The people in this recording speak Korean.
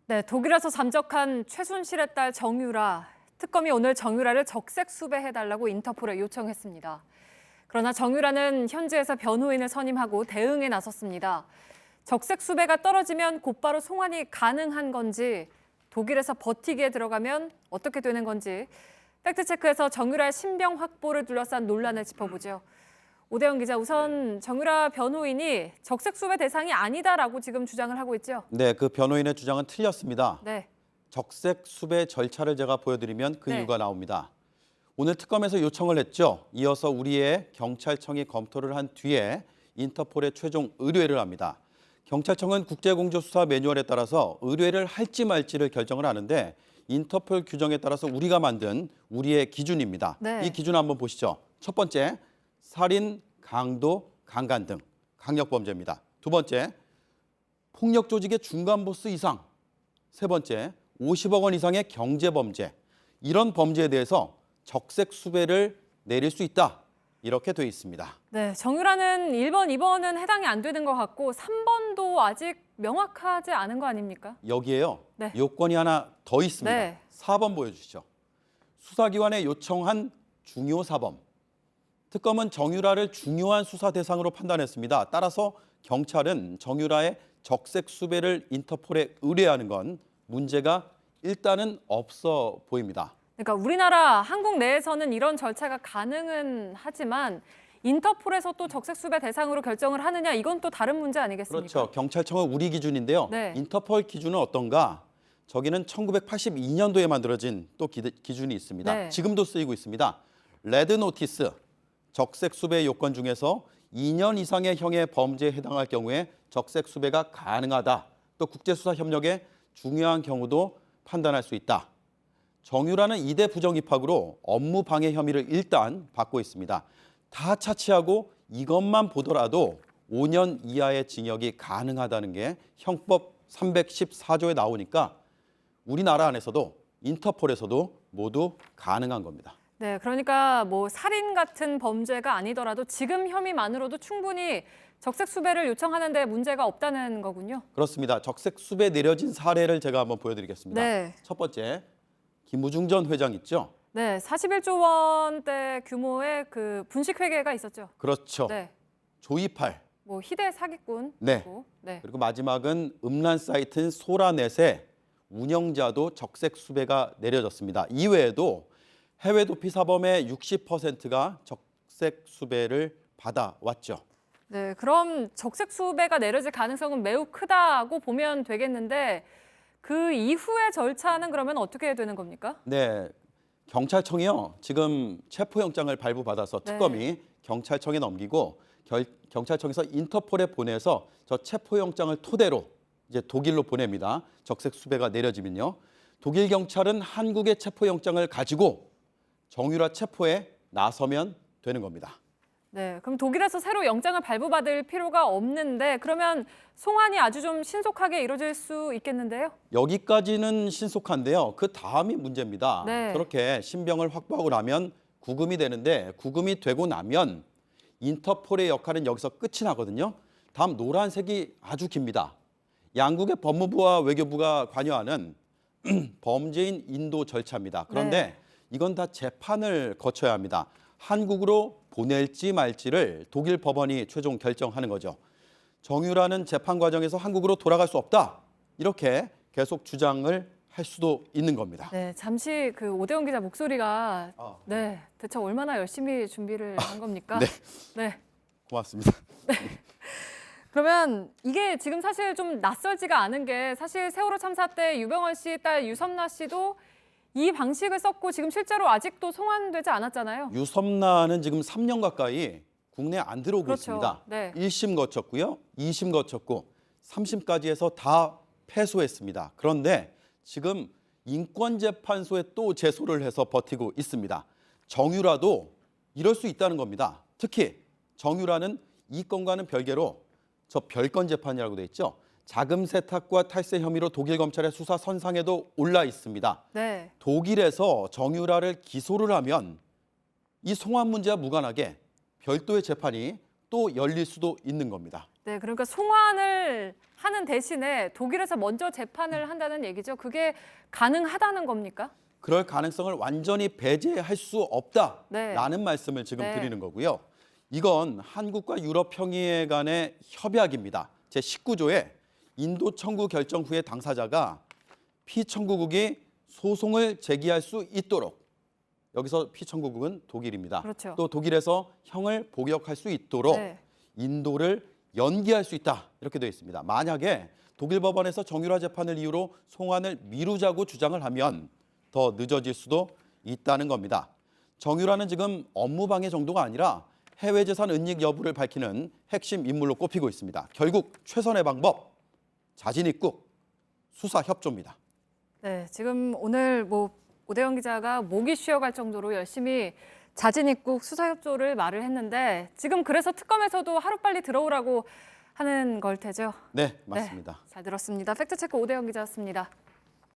네, 독일에서 잠적한 최순실의 딸 정유라. 특검이 오늘 정유라를 적색 수배해달라고 인터폴에 요청했습니다. 그러나 정유라는 현지에서 변호인을 선임하고 대응에 나섰습니다. 적색 수배가 떨어지면 곧바로 송환이 가능한 건지, 독일에서 버티기에 들어가면 어떻게 되는 건지, 팩트체크에서 정유라의 신병 확보를 둘러싼 논란을 짚어보죠. 오대영 기자, 우선 정유라 변호인이 적색 수배 대상이 아니다라고 지금 주장을 하고 있죠? 네, 그 변호인의 주장은 틀렸습니다. 네. 적색 수배 절차를 제가 보여드리면 그 네. 이유가 나옵니다. 오늘 특검에서 요청을 했죠. 이어서 우리의 경찰청이 검토를 한 뒤에 인터폴에 최종 의뢰를 합니다. 경찰청은 국제공조수사 매뉴얼에 따라서 의뢰를 할지 말지를 결정을 하는데 인터폴 규정에 따라서 우리가 만든 우리의 기준입니다. 네. 이 기준 한번 보시죠. 첫 번째, 살인, 강도, 강간 등 강력범죄입니다. 두 번째, 폭력 조직의 중간 보스 이상. 세 번째, 50억 원 이상의 경제범죄. 이런 범죄에 대해서 적색 수배를 내릴 수 있다. 이렇게 돼 있습니다. 네, 정유라는 1번, 2번은 해당이 안 되는 것 같고 3번도 아직 명확하지 않은 거 아닙니까? 여기에요. 네. 요건이 하나 더 있습니다. 네. 4번 보여주시죠. 수사기관에 요청한 중요 사범. 특검은 정유라를 중요한 수사 대상으로 판단했습니다. 따라서 경찰은 정유라의 적색 수배를 인터폴에 의뢰하는 건 문제가 일단은 없어 보입니다. 그러니까 우리나라 한국 내에서는 이런 절차가 가능은 하지만 인터폴에서 또 적색 수배 대상으로 결정을 하느냐 이건 또 다른 문제 아니겠습니까? 그렇죠. 경찰청은 우리 기준인데요. 네. 인터폴 기준은 어떤가? 저기는 1982년도에 만들어진 또 기준이 있습니다. 네. 지금도 쓰이고 있습니다. 레드 노티스, 적색 수배 요건 중에서 2년 이상의 형의 범죄에 해당할 경우에 적색 수배가 가능하다. 또 국제수사 협력의 중요한 경우도 판단할 수 있다. 정유라는 2대 부정 입학으로 업무 방해 혐의를 일단 받고 있습니다. 다 차치하고 이것만 보더라도 5년 이하의 징역이 가능하다는 게 형법 314조에 나오니까 우리나라 안에서도 인터폴에서도 모두 가능한 겁니다. 네, 그러니까 뭐 살인 같은 범죄가 아니더라도 지금 혐의만으로도 충분히 적색 수배를 요청하는데 문제가 없다는 거군요. 그렇습니다. 적색 수배 내려진 사례를 제가 한번 보여드리겠습니다. 네. 첫 번째, 김우중 전 회장 있죠? 네, 41조 원대 규모의 그 분식회계가 있었죠. 그렇죠. 네, 조이팔. 뭐 희대 사기꾼. 네. 네. 그리고 마지막은 음란 사이트인 소라넷의 운영자도 적색 수배가 내려졌습니다. 이외에도 해외 도피 사범의 60%가 적색 수배를 받아왔죠. 네, 그럼 적색 수배가 내려질 가능성은 매우 크다고 보면 되겠는데 그 이후의 절차는 그러면 어떻게 되는 겁니까? 네, 경찰청이요. 지금 체포영장을 발부받아서 네. 특검이 경찰청에 넘기고 경찰청에서 인터폴에 보내서 저 체포영장을 토대로 이제 독일로 보냅니다. 적색 수배가 내려지면요. 독일 경찰은 한국의 체포영장을 가지고 정유라 체포에 나서면 되는 겁니다. 네, 그럼 독일에서 새로 영장을 발부받을 필요가 없는데 그러면 송환이 아주 좀 신속하게 이루어질 수 있겠는데요? 여기까지는 신속한데요. 그 다음이 문제입니다. 네. 저렇게 신병을 확보하고 나면 구금이 되는데 구금이 되고 나면 인터폴의 역할은 여기서 끝이 나거든요. 다음 노란색이 아주 깁니다. 양국의 법무부와 외교부가 관여하는 범죄인 인도 절차입니다. 그런데 네. 이건 다 재판을 거쳐야 합니다. 한국으로 보낼지 말지를 독일 법원이 최종 결정하는 거죠. 정유라는 재판 과정에서 한국으로 돌아갈 수 없다. 이렇게 계속 주장을 할 수도 있는 겁니다. 네, 잠시 그 오대영 기자 목소리가 네. 네, 대체 얼마나 열심히 준비를 한 겁니까? 네. 네. 고맙습니다. 그러면 이게 지금 사실 좀 낯설지가 않은 게 사실 세월호 참사 때 유병헌 씨 딸 유섬나 씨도 이 방식을 썼고 지금 실제로 아직도 송환되지 않았잖아요. 유섬나는 지금 3년 가까이 국내에 안 들어오고 그렇죠. 있습니다. 네. 1심 거쳤고요. 2심 거쳤고 3심까지 해서 다 패소했습니다. 그런데 지금 인권재판소에 또 제소를 해서 버티고 있습니다. 정유라도 이럴 수 있다는 겁니다. 특히 정유라는 이 건과는 별개로 저 별건 재판이라고 돼 있죠. 자금 세탁과 탈세 혐의로 독일 검찰의 수사 선상에도 올라 있습니다. 네. 독일에서 정유라를 기소를 하면 이 송환 문제와 무관하게 별도의 재판이 또 열릴 수도 있는 겁니다. 네, 그러니까 송환을 하는 대신에 독일에서 먼저 재판을 한다는 얘기죠. 그게 가능하다는 겁니까? 그럴 가능성을 완전히 배제할 수 없다라는 말씀을 지금 네. 드리는 거고요. 이건 한국과 유럽 평의회 간의 협약입니다. 제19조에 인도 청구 결정 후에 당사자가 피청구국이 소송을 제기할 수 있도록, 여기서 피청구국은 독일입니다. 그렇죠. 또 독일에서 형을 복역할 수 있도록 네. 인도를 연기할 수 있다, 이렇게 되어 있습니다. 만약에 독일 법원에서 정유라 재판을 이유로 송환을 미루자고 주장을 하면 더 늦어질 수도 있다는 겁니다. 정유라는 지금 업무방해 정도가 아니라 해외 재산 은닉 여부를 밝히는 핵심 인물로 꼽히고 있습니다. 결국 최선의 방법, 자진 입국, 수사 협조입니다. 네, 지금 오늘 오대영 기자가 목이 쉬어갈 정도로 열심히 자진 입국 수사 협조를 말을 했는데 지금 그래서 특검에서도 하루빨리 들어오라고 하는 걸 테죠. 네, 맞습니다. 네, 잘 들었습니다. 팩트체크 오대영 기자였습니다.